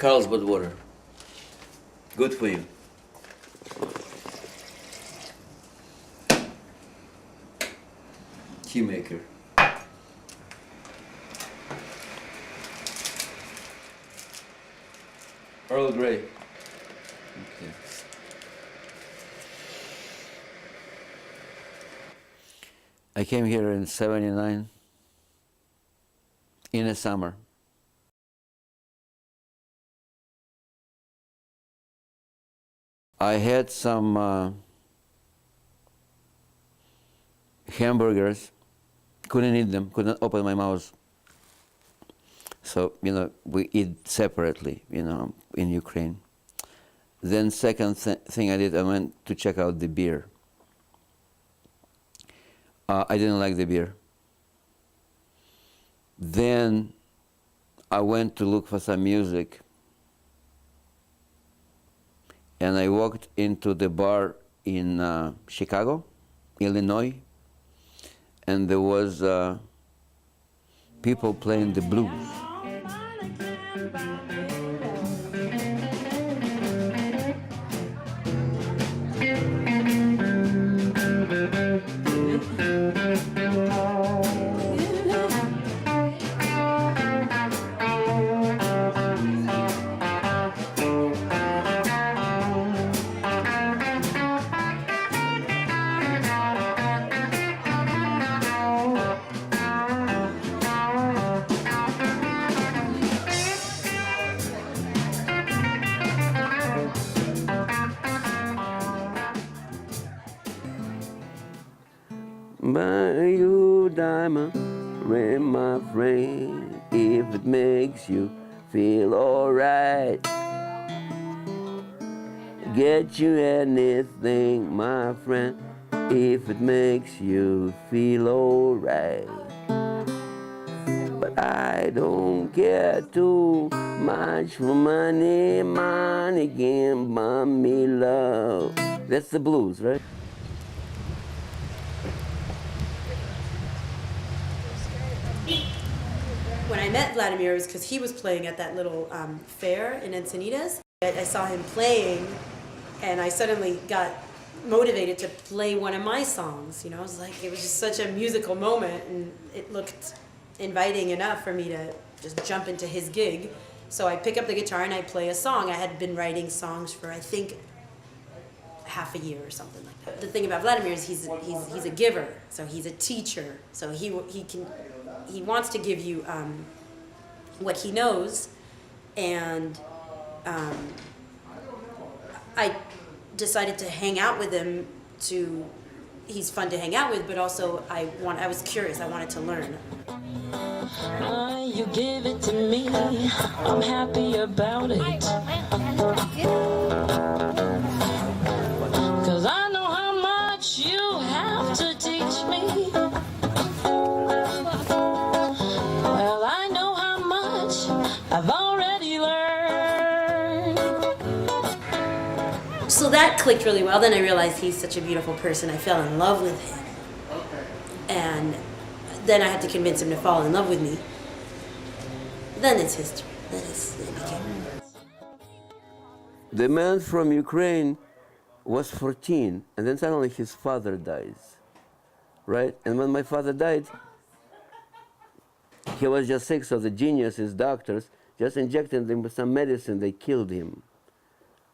Carlsbad water. Good for you. Tea maker. Earl Grey. Okay. I came here in '79 in the summer. I had some hamburgers, couldn't eat them, couldn't open my mouth. So, we eat separately, in Ukraine. Then second thing I did, I went to check out the beer. I didn't like the beer. Then I went to look for some music, and I walked into the bar in Chicago, Illinois, and there was people playing the blues. Buy you diamond ring, my friend, if it makes you feel alright. Get you anything, my friend, if it makes you feel alright. But I don't care too much for money, money can buy me love. That's the blues, right? When I met Vladimir, it was because he was playing at that little fair in Encinitas. I saw him playing, and I suddenly got motivated to play one of my songs. It was like, it was just such a musical moment, and it looked inviting enough for me to just jump into his gig. So I pick up the guitar and I play a song. I had been writing songs for, I think, half a year or something like that. The thing about Vladimir is he's a giver, so he's a teacher. So he wants to give you what he knows, and I decided to hang out with him. He's fun to hang out with, but also I was curious. I wanted to learn. You give it to me, I'm happy about it. 'Cause I know how much you have to teach me. Well, I know how much I've already learned. So that clicked really well. Then I realized he's such a beautiful person. I fell in love with him. And then I had to convince him to fall in love with me. Then it's history. It became. The man from Ukraine was 14, and then suddenly his father dies, right? And when my father died, he was just sick, so the geniuses, doctors, just injected him with some medicine, they killed him,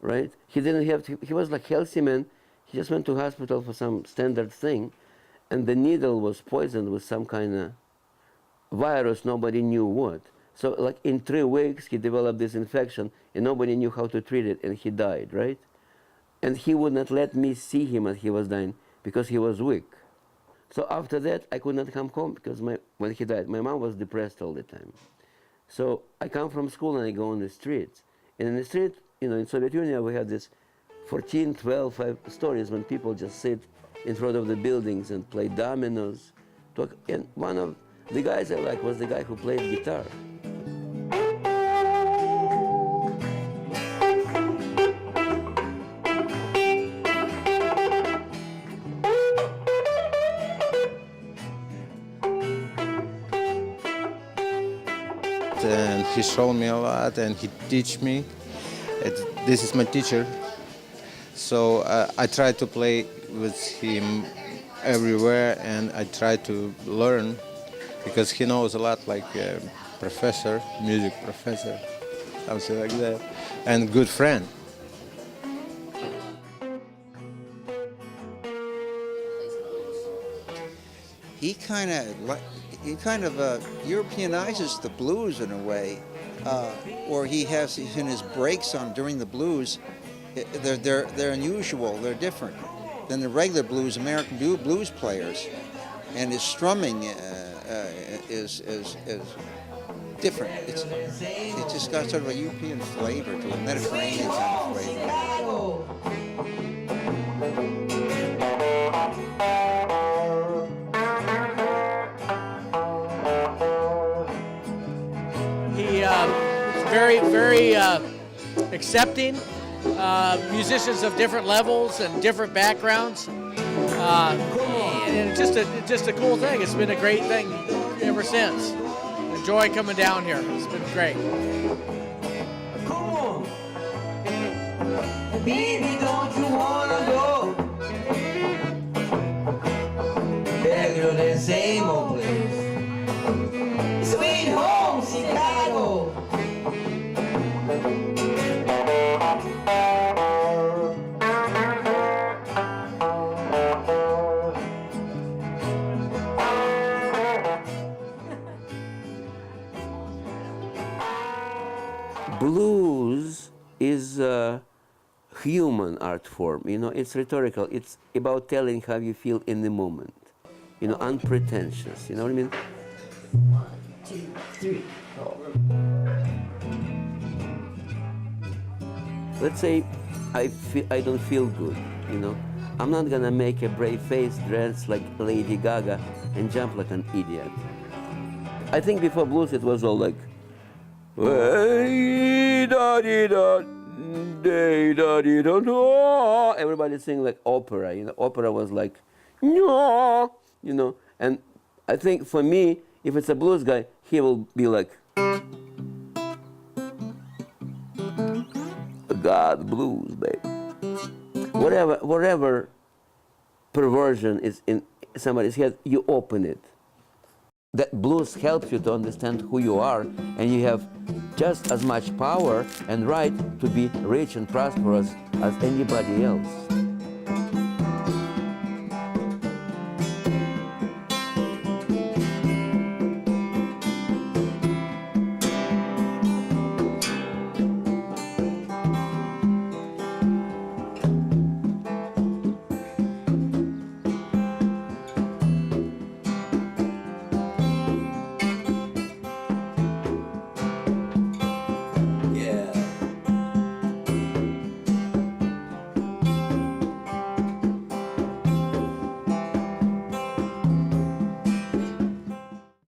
right? He was like healthy man, he just went to hospital for some standard thing, and the needle was poisoned with some kind of virus, nobody knew what. So like in 3 weeks, he developed this infection, and nobody knew how to treat it, and he died, right? And he would not let me see him as he was dying, because he was weak. So after that, I could not come home, because when he died, my mom was depressed all the time. So I come from school and I go on the streets. And in the street, in Soviet Union, we had this 14, 12, 5 stories when people just sit in front of the buildings and play dominoes, talk. And one of the guys I liked was the guy who played guitar. And he showed me a lot, and he teach me. This is my teacher, so I try to play with him everywhere, and I try to learn because he knows a lot, like professor, music professor, something like that, and good friend. He kind of Europeanizes the blues in a way, or he has in his breaks on during the blues. They're unusual. They're different than the regular blues, American blues players, and his strumming is different. It's just got sort of a European flavor to it, Mediterranean kind of flavor. He very accepting, musicians of different levels and different backgrounds. And it's just a cool thing. It's been a great thing ever since. Enjoy coming down here. It's been great. Come on, baby, don't you wanna go back to the same old place, sweet home Chicago. Blues is a human art form, you know, it's rhetorical, it's about telling how you feel in the moment, you know, unpretentious, you know what I mean? 1, 2, 3, 4. Let's say I don't feel good, you know, I'm not gonna make a brave face, dress like Lady Gaga and jump like an idiot. I think before blues it was all like, everybody sing like opera, you know. Opera was like, you know. And I think for me, if it's a blues guy, he will be like, God blues, baby. Whatever perversion is in somebody's head, you open it. That blues helps you to understand who you are, and you have just as much power and right to be rich and prosperous as anybody else.